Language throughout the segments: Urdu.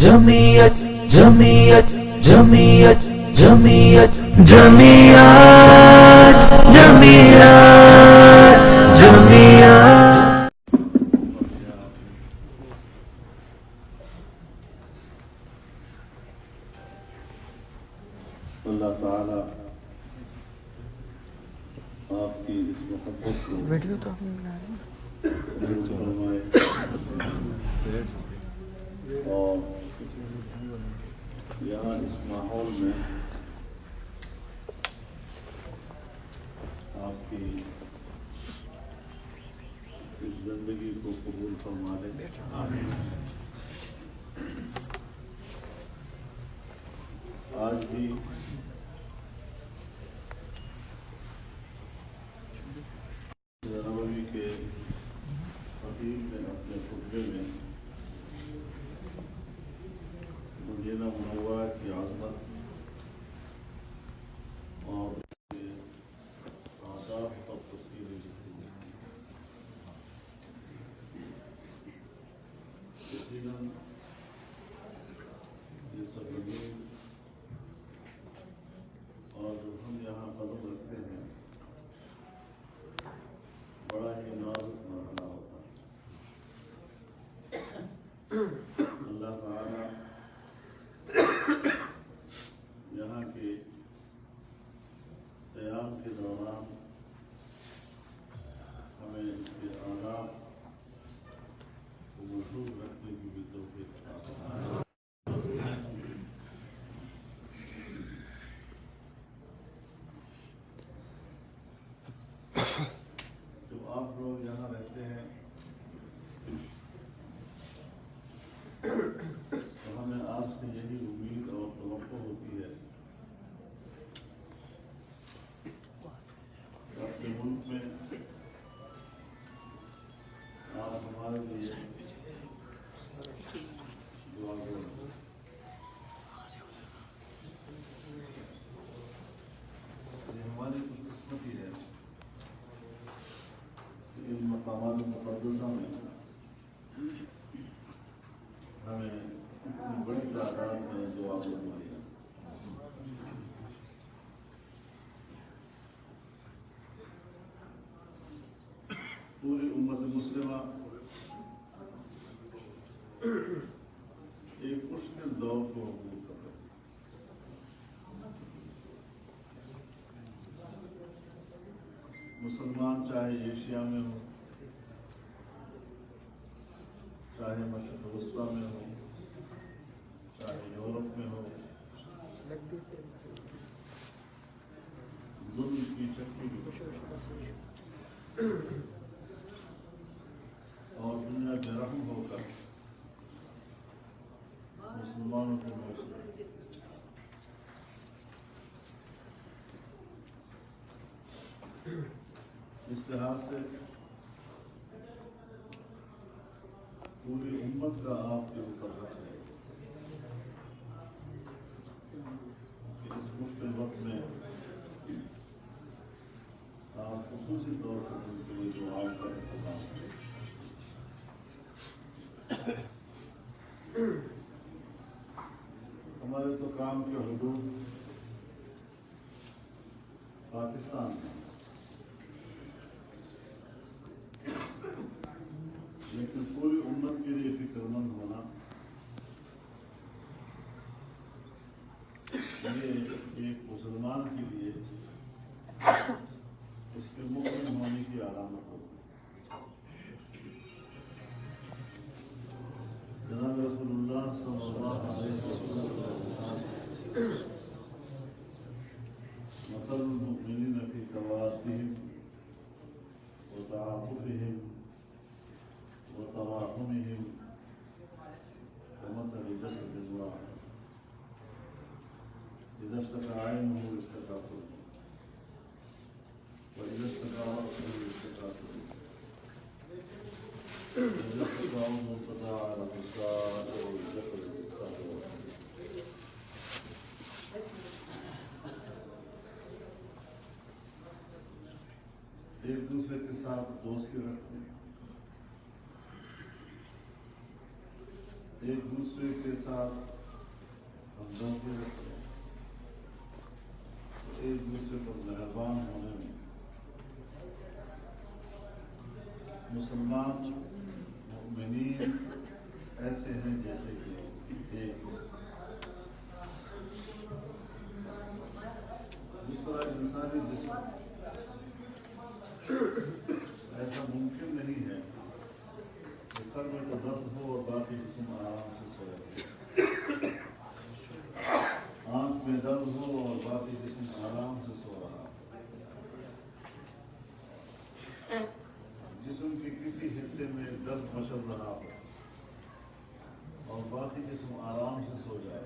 جمعیت جمعیت جمعیت جمعیت جمعیت جمعیت جمعیت اللہ تعالی آپ کی اس محبت کو ویڈیو تو ہم بنا رہے قبول فرمائے اور یہاں اس ماحول میں آپ کی اس زندگی کو قبول فرما لے. آج بھی نبوی کے خطیب نے اپنے خطبے میں مدینہ منورہ کی عظمت اور اس کے آداب پر تفصیل لکھی. یقیناً یہ سرزمین اور جو ہم یہاں قدم رکھتے ہیں بڑا ہی نازک مرحلہ ہوتا ہے. اللہ تعالی یہاں کے قیام کے دوران ہمیں اس کے آداب کو محفوظ رکھنے کی بھی توفیق عطا فرمائے. جب آپ لوگ یہاں رہتے ہیں تو ہمیں آپ سے یہی امید اور توقع ہوتی ہے کہ اپنے ملک میں آپ ہمارے لیے دعا کریں. یہ ہماری خوش قسمتی ہے کہ ان مقامات مقدسہ میں ہمیں اتنی بڑی تعداد میں دعا ملی ہے. پوری امت مسلمہ ایک مشکل دور کو عبور کر رہی ہے. مسلمان چاہے ایشیا میں ہو، چاہے مشرق وسطیٰ میں ہو، چاہے یورپ میں ہو، ظلم کی چکی میں اور دنیا کے رحم ہو کر مسلمانوں کو محسوس. اس لحاظ سے پوری امت کا آپ کے اوپر حق ہے کہ اس مشکل وقت میں آپ خصوصی طور پر ان کے لیے دعاؤں کا انتظام کریں. ہمارے تو کام کے حدود پاکستان ہیں، لیکن پوری امت کے لیے فکر مند ہونا یہ ایک مسلمان کے لیے اس کے مؤمن ہونے کی علامت ہوتی ہے. جناب رسول اللہ صلی اللہ علیہ وسلم کا ارشاد ہے مثل المؤمنین فی توادهم وتعاطفهم وتراحمهم كمثل جسد واحد إذا اشتكى عينه اشتكى قلبه وإذا اشتكى رأسه اشتكى قلبه وإذا اشتكى عضو تداعى له سائر الجسد بالسهر والحمد. ایک دوسرے کے ساتھ دوستی رکھیں، ایک دوسرے دوسرے کے ساتھ ہمدردی رکھیں، ایک دوسرے پر مہربان ہونے میں مسلمان مومنین ایسے ہیں جیسے کہ ایک جس طرح انسانی جسم ایسا ممکن نہیں ہے کہ سر میں تو درد ہو اور باقی جسم آرام سے سوئے، آنکھ میں درد ہو اور باقی جسم آرام سے سو رہا، جسم کے کسی حصے میں درد مچل رہا ہو اور باقی جسم آرام سے سو جائے،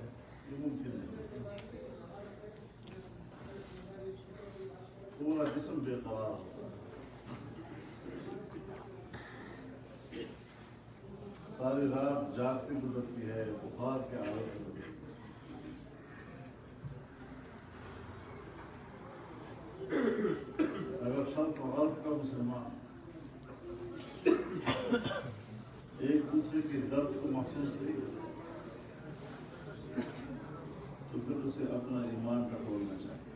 یہ ممکن نہیں، پورا جسم بے قرار ہوتا ہے، ساری رات جاگتی گزرتی ہے، بخار کے حالت میں گزرتی ہے۔ اگر شرق و غرب کا مسلمان ایک دوسرے کے درد کو محسوس نہیں کرتا تو پھر اسے اپنا ایمان ٹٹولنا چاہیے۔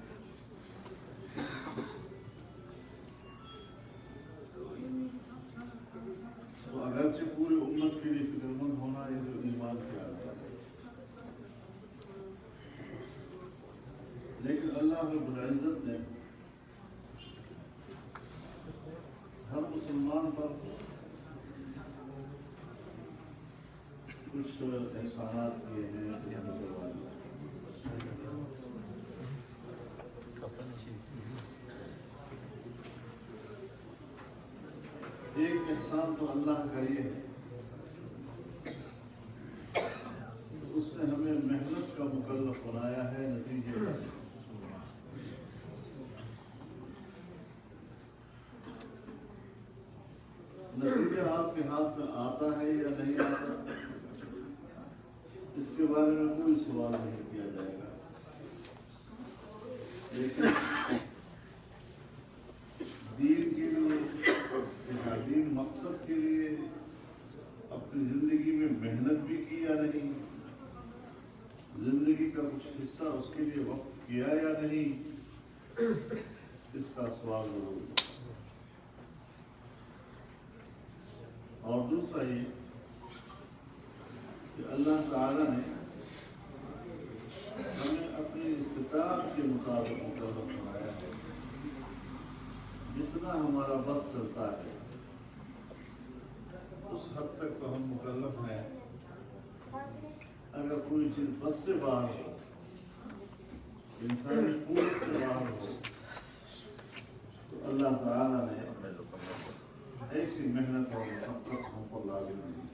تو اگرچہ پوری امت کے لیے فکر مند ہونا یہ جو ایمان کی عادت ہے، لیکن اللہ رب العزت نے ہر مسلمان پر کچھ احسانات کیے ہیں ایک احسان تو اللہ کا یہ ہے اس نے ہمیں محنت کا مکلف بنایا ہے نتیجے کا، نتیجہ آپ کے ہاتھ میں آتا ہے یا نہیں آتا اس کے بارے میں کوئی سوال نہیں کیا جائے گا، لیکن دین کے لیے دین مقصد کے لیے اپنی زندگی میں محنت بھی کی یا نہیں، زندگی کا کچھ حصہ اس کے لیے وقف کیا یا نہیں، اس کا سوال ضرور ہے۔ اور دوسرا یہ کہ اللہ تعالی نے ہمیں اپنی استطاعت کے مطابق مکلف بنایا ہے، جتنا ہمارا بس چلتا ہے اس حد تک تو ہم مکلف ہیں، اگر کوئی چیز بس سے باہر ہو، انسانی قوت سے باہر ہو تو اللہ تعالیٰ نے ایسی محنت اور مشقت ہم پر لازم نہیں،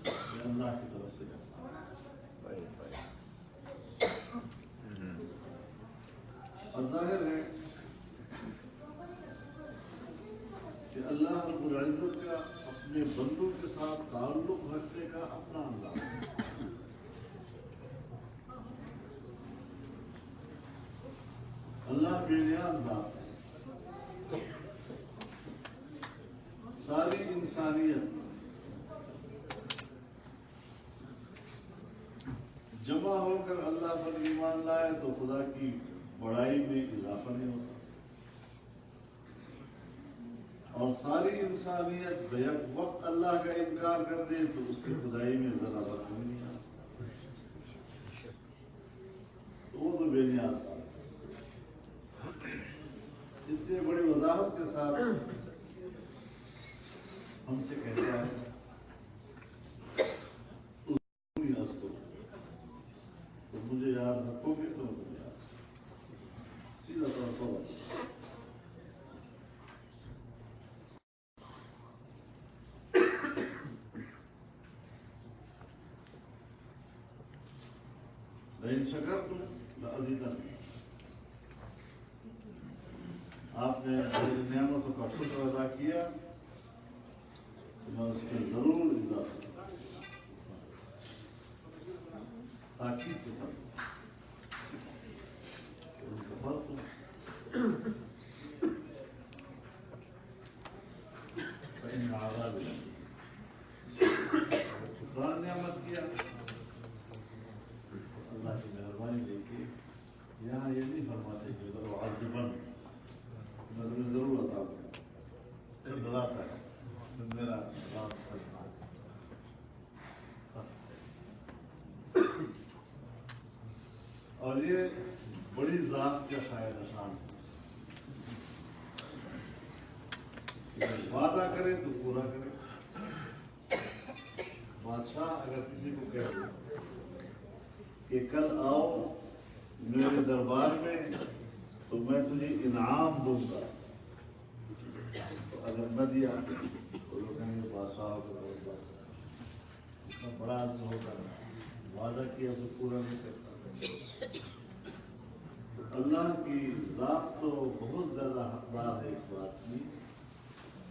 یہ اللہ کی طرف سے اور ظاہر ہے کہ اللہ رب العزت کا اپنے بندوں کے ساتھ تعلق رکھنے کا اپنا انداز ہے۔ اللہ بے نیاز ذات ہے، ساری انسانیت جمع ہو کر اللہ پر ایمان لائے تو خدا کی بڑائی میں اضافہ نہیں ہوتا، اور ساری انسانیت بیک وقت اللہ کا انکار کر دے تو اس کی خدائی میں ذرا وقت نہیں آتا، تو وہ تو بے نیاز تھا۔ اس لیے بڑی وضاحت کے ساتھ ہم سے کہتا ہے تو مجھے یاد رکھو گے تو مجھے یاد سیدھا طور پر لئن شکرتم لأزیدنکم، آپ نے میری نعمتوں کا شکر ادا کیا تو میں اس میں ضرور اضافہ تاکید کے ساتھ شکران نعمت کیا. اللہ کی مہربانی دیکھیے یہاں یہ نہیں فرماتے کہ ادھر عاجباً میں تمہیں ضرور عطا کروں. پھر ڈراتا ہے پھر میرا عذاب کرنا ہے. اور یہ بڑی ذات کا شاید نشان ہے. وعدہ کرے تو پورا کرے. بادشاہ اگر کسی کو کہہ دے کہ کل آؤ میرے دربار میں تو میں تجھے انعام دوں گا، تو اگر نہ دیا تو لوگ کہیں گے بادشاہ کو اتنا بڑا آدمی ہوگا وعدہ کیا تو پورا نہیں کرتا. تو اللہ کی ذات تو بہت زیادہ حقدار ہے اس بات کی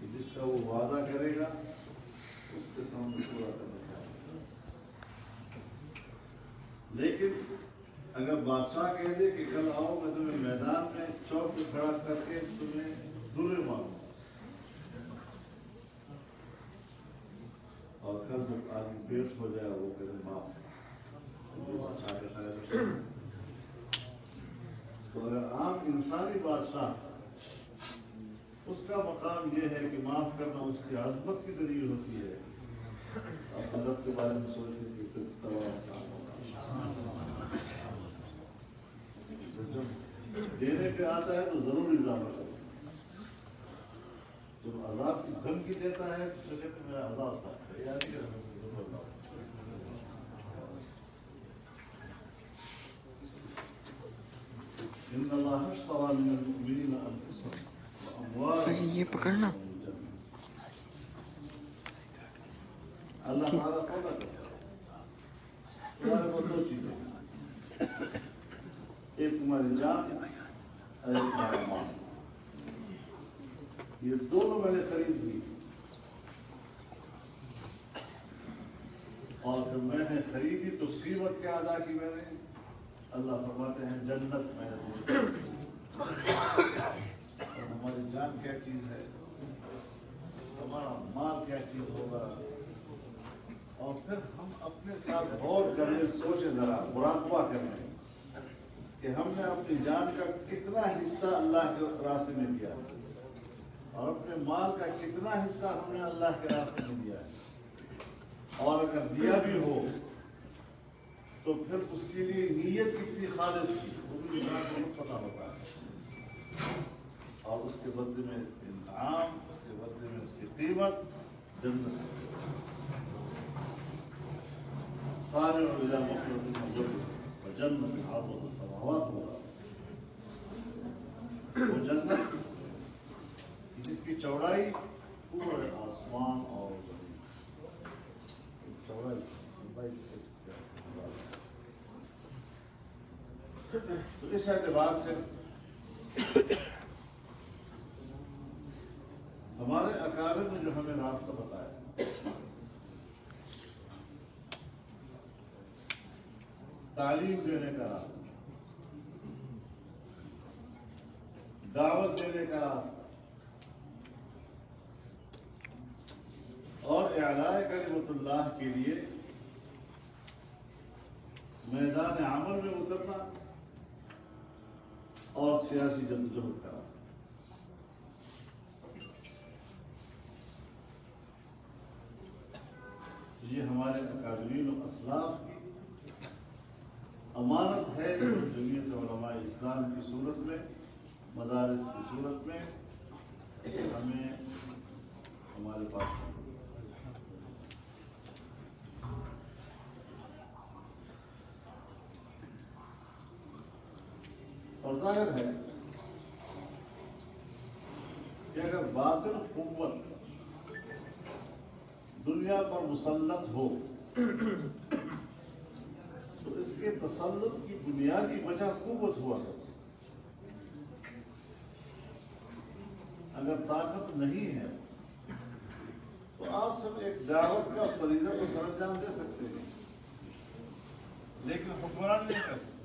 کہ جس کا وہ وعدہ کرے گا اس کے سامنے پورا کرنا چاہیے. لیکن اگر بادشاہ کہہ دے کہ کل آؤ میں تمہیں میدان میں چوک پہ کھڑا کر کے تمہیں درے ماروں اور کل جب آدمی پیش ہو جائے وہ کہے معاف بادشاہ کے شاید. تو اگر عام انسانی بادشاہ اس کا مقام یہ ہے کہ معاف کرنا اس کی عظمت کی دلیل ہوتی ہے. آپ مذہب کے بارے میں سوچیں کہ پھر تمام کام ہوگا. جب دینے پہ آتا ہے تو ضرور اضافہ کرو. جب عذاب کی دھمکی دیتا ہے تو کہتے ہیں میرا عذاب تھا یاد نہیں کرنا. ان اللہ اشترى من المؤمنین انفسهم واموالهم یہ پکڑنا اللہ تعالیٰ سودا کرتا ہے. تمہارے کو دو چیزیں، ایک تمہاری جان اور ایک تمہارا مال. یہ دونوں میں نے خرید لی اور جب میں نے خریدی تو قیمت کیا ادا کی میں نے. اللہ فرماتے ہیں جنت میں نے. اور ہماری جان کیا چیز ہے، ہمارا مال کیا چیز ہوگا. اور پھر ہم اپنے ساتھ غور کریں، سوچیں ذرا، مراقبہ کریں کہ ہم نے اپنی جان کا کتنا حصہ اللہ کے راستے میں دیا اور اپنے مال کا کتنا حصہ ہم نے اللہ کے راستے میں دیا ہے. اور اگر دیا بھی ہو تو پھر اس کے لیے نیت کتنی خالص تھی وہ بھی انسان کو نہیں پتا ہوتا ہے. اور اس کے بدلے میں انعام، اس کے بدلے میں اس کی قیمت جنت. سارے اور جنت عرضها السماوات والارض. وہ جنت جس کی چوڑائی پورے آسمان اور چوڑائی تو اس اعتبار سے ہمارے اکابر نے جو ہمیں راستہ بتایا، تعلیم دینے کا راستہ، دعوت دینے کا راستہ اور اعلاء کلمت اللہ کے لیے میدان عمل میں اترنا اور سیاسی جدوجہد کا راستہ. یہ ہمارے اکابرین و اسلاف کی امانت ہے جو جمعیت علماء اسلام کی صورت میں، مدارس کی صورت میں ہمیں ہمارے پاس ہے. اور ظاہر ہے کہ اگر باطل قوت دنیا پر مسلط ہو تو اس کے تسلط کی بنیادی وجہ قوت ہوا کرتی. اگر طاقت نہیں ہے تو آپ سب ایک دعوت کا فریضہ تو سر انجام دے سکتے ہیں لیکن حکمران نہیں کر سکتے.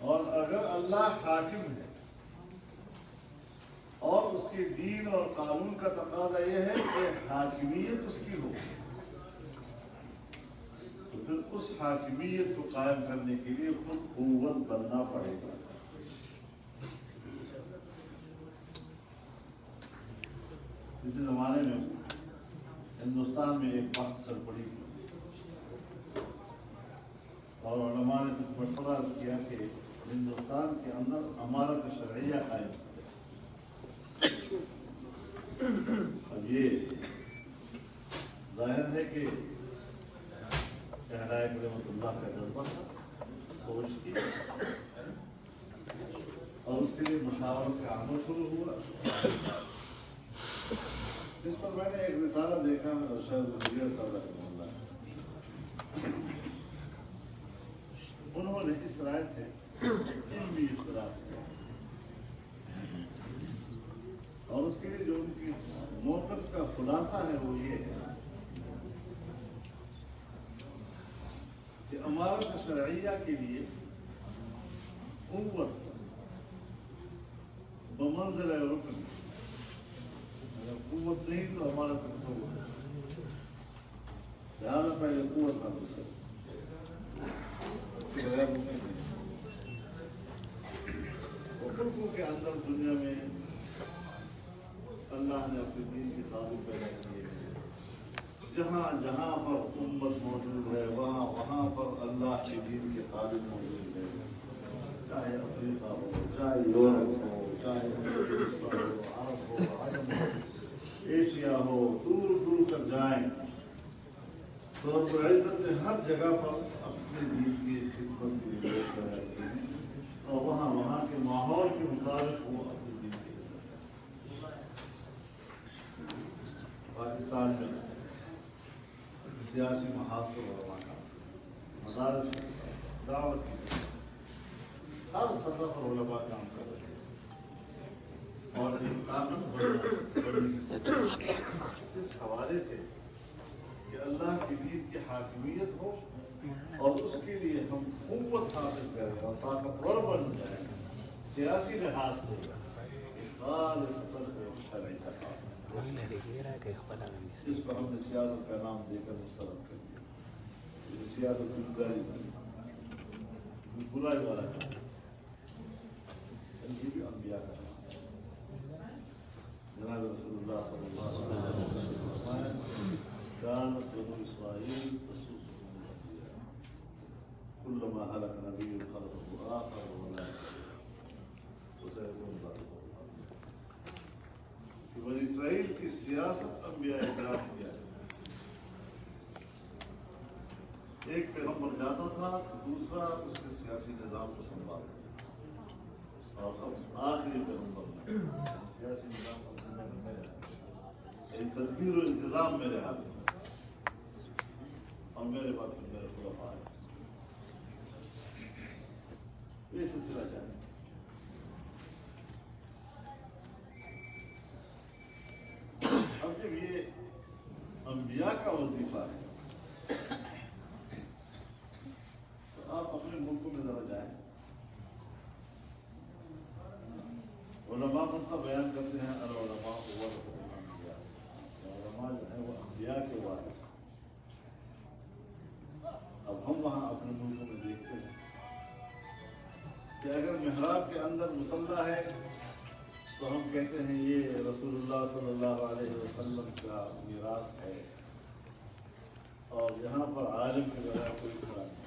اور اگر اللہ حاکم ہے اور اس کی کے دین اور قانون کا تقاضا یہ ہے کہ حاکمیت اس کی ہو، تو پھر اس حاکمیت کو قائم کرنے کے لیے خود قوت بننا پڑے گا۔ اسی زمانے میں ہندوستان میں ایک بات چل پڑی تھی اور علماء نے کچھ مشورہ کیا کہ ہندوستان کے اندر امارت شرعیہ قائم کی جائے۔ اب یہ ظاہر ہے کہ کہلائے رحمۃ اللہ کا جذبہ تھا، سوچ کی، اور اس کے لیے مشاورت کا عمل شروع ہوا۔ اس پر میں نے ایک رسالہ دیکھا شاید وزیر صاحب رحمۃ اللہ، انہوں نے اس رائے سے علمی اختلاف کیا اور اس کے لیے جو ان کی موقف کا خلاصہ ہے وہ یہ ہے کہ امارت شرعیہ کے لیے قوت بمنزل رکن، اگر قوت نہیں تو امارت قوت، لہٰذا پہلے قوت کا دوسرا ملکوں کے اندر دنیا میں اللہ نے اپنے دین کی تعلیم پیدا کی ہے، جہاں جہاں پر امت موجود ہے وہاں وہاں پر اللہ کے دین کی تعلیم موجود ہے، چاہے افریقہ ہو، چاہے یورپ ہو، چاہے عرب ہو، عجم ہو، ایشیا ہو، دور دور تک جائیں تو رب العزت نے ہر جگہ پر اپنے دین کی خدمت کی ضرورت پیدا کی ہے اور وہاں وہاں کے ماحول کے مطابق وہ اپنے دین کی خدمت کرتے ہیں۔ پاکستان میں سیاسی محاذ پر علماء کا مدارس دعوت کی جائے، ہر سطح پر علماء کام کر رہے ہیں اور ایک طاقت بڑھنے اس حوالے سے کہ اللہ کی دین کی حاکمیت ہو اور اس کے لیے ہم قوت حاصل کریں اور طاقتور بن جائیں سیاسی لحاظ سے، شرعی کا کام جس پر ہم نے سیاست کا نام دے کر مسترد کر دیا، سیاست گلداری برائی والا کام، یہ بھی انبیاء کا کام۔ جناب رسول اللہ صلی اللہ علیہ وسلم كانت بنو اسرائیل تسوسهم الانبیاء كلما هلك نبي خلفه آخر ولا وسيكون ذلك کہ بنی اسرائیل کی سیاست انبیاء اکرام کیا ہے، ایک پیغمبر جاتا تھا تو دوسرا اس کے سیاسی نظام کو سنبھالتا، اور اب آخری پیغمبر سیاسی نظام کو تدبیر و انتظام میرے ہاتھ میں اور میرے بعد پھر میرے خلفاء آئے، یہ سلسلہ جاری۔ اب جب یہ انبیاء کا وظیفہ ہے تو آپ اپنے ملکوں میں ذرا جائیں، علماء مسئلہ بیان کرتے ہیں العلماء ورثۃ الانبیاء، علماء جو ہیں وہ انبیاء کے وارث ہیں۔ اب ہم وہاں اپنے ملکوں میں دیکھتے ہیں کہ اگر محراب کے اندر مصلی ہے تو ہم کہتے ہیں یہ رسول اللہ صلی اللہ علیہ وسلم کا میراث ہے اور یہاں پر عالم کے بغیر کوئی کھڑا نہیں،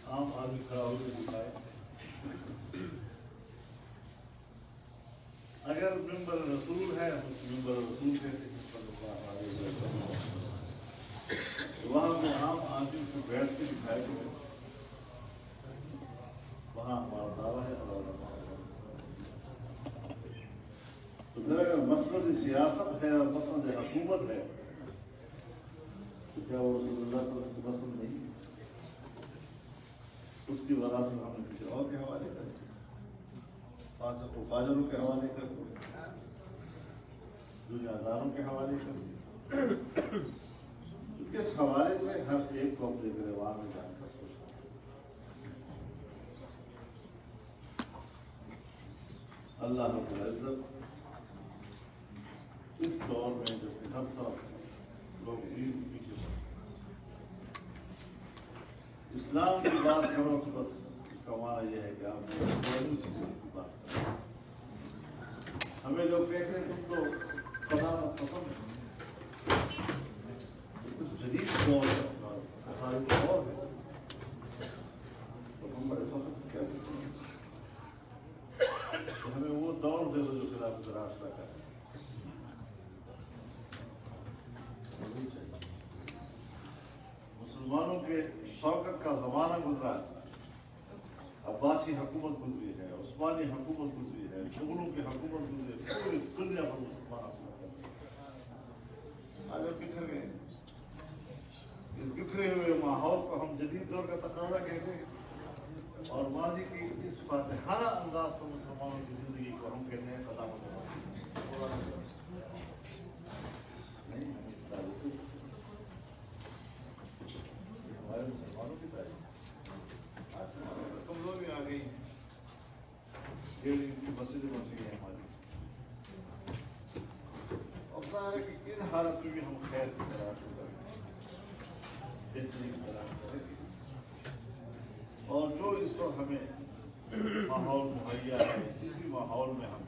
عام آدمی کھڑا ہو کے دکھائے۔ اگر ممبر رسول ہے ہم اس ممبر رسول کہتے ہیں صلی اللہ علیہ وسلم، وہاں میں عام آدمی کو بیٹھ کے دکھائے گئے، وہاں ہمارا دعویٰ ہے اور تو پھر اگر مسند سیاست ہے اور مسند حکومت ہے تو کیا وہ رسول اللہ صلی اللہ علیہ وسلم کی مسند نہیں؟ اس کی وراثت ہم نے کسی اور کے حوالے کر دی، فاسق و فاجروں کے حوالے کر دی، دنیا داروں کے حوالے کر دی، کیونکہ اس حوالے سے ہر ایک کو اپنے گریبان میں جان کر سوچنا۔ اللہ رب العزت اس دور میں جب کہ ہر طرف لوگ دین کے پیچھے پڑتے اسلام کی بات کرو تو بس اس کا معنی یہ ہے کہ آپ کی بات کرو. ہمیں لوگ کہتے ہیں تم تو بنانا پسند ہے کچھ جدید دور ہے ہماری دور ہے تو ہم بڑے فخر سے کہہ سکتے ہیں کہ ہمیں وہ دور دے دو جو خلاف راستہ کرے. مسلمانوں کے شوکت کا زمانہ گزرا ہے. عباسی حکومت گزری ہے, عثمانی حکومت گزری ہے, مغلوں کی حکومت گزری ہے, پوری دنیا پر مسلمان حکومت کر سکتے. آج ہم بکھر گئے. اس بکھرے ہوئے ماحول کو ہم جدید دور کا تقاضا کہتے ہیں اور ماضی کی اس فاتحانہ انداز کو مسلمانوں کی زندگی کو ہم کہتے ہیں قدامت. نہیں ہمارے مسلمانوں کی تاریخ آج کمزوری آ گئی. ڈیڑھ ان کی مسجدیں بن گئی ہیں ہماری. اور ظاہر ہے کہ ان حالت میں بھی ہم خیر کی تلاش کریں بہتری کی تلاش کریں گے. اور جو اس وقت ہمیں ماحول مہیا ہے اسی ماحول میں ہم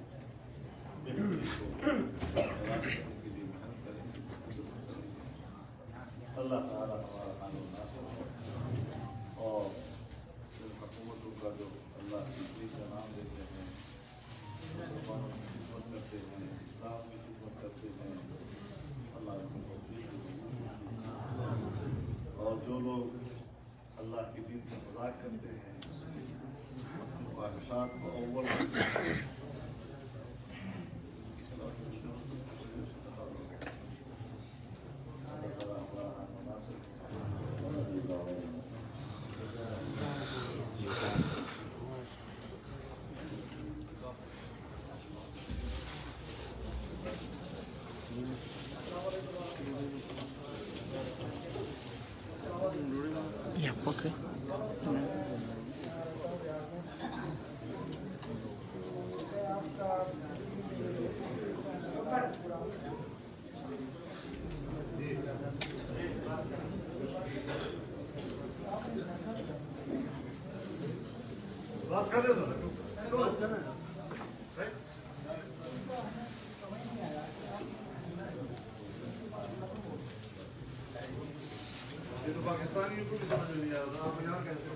بہتری کو تلاش کرنے کے لیے محنت کریں گے. اللہ تعالیٰ ہمارا قانون ناصر ہو اور ان حکومتوں کا جو اللہ کی دین کا نام دیتے ہیں, مسلمانوں کی خدمت کرتے ہیں, اسلام کی خدمت کرتے ہیں, اللہ ان کو توفیق دے. اور جو لوگ اللہ کی دین کا مذاق کرتے ہیں, اپنی خواہشات کو اول Okay. بات کر رہے ہو یہ تو پاکستانیوں کو بھی سمجھ میں نہیں آ رہا. آپ یہاں کیسے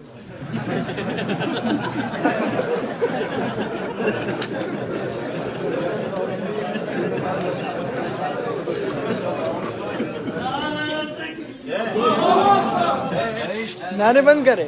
نعرے بند کرے.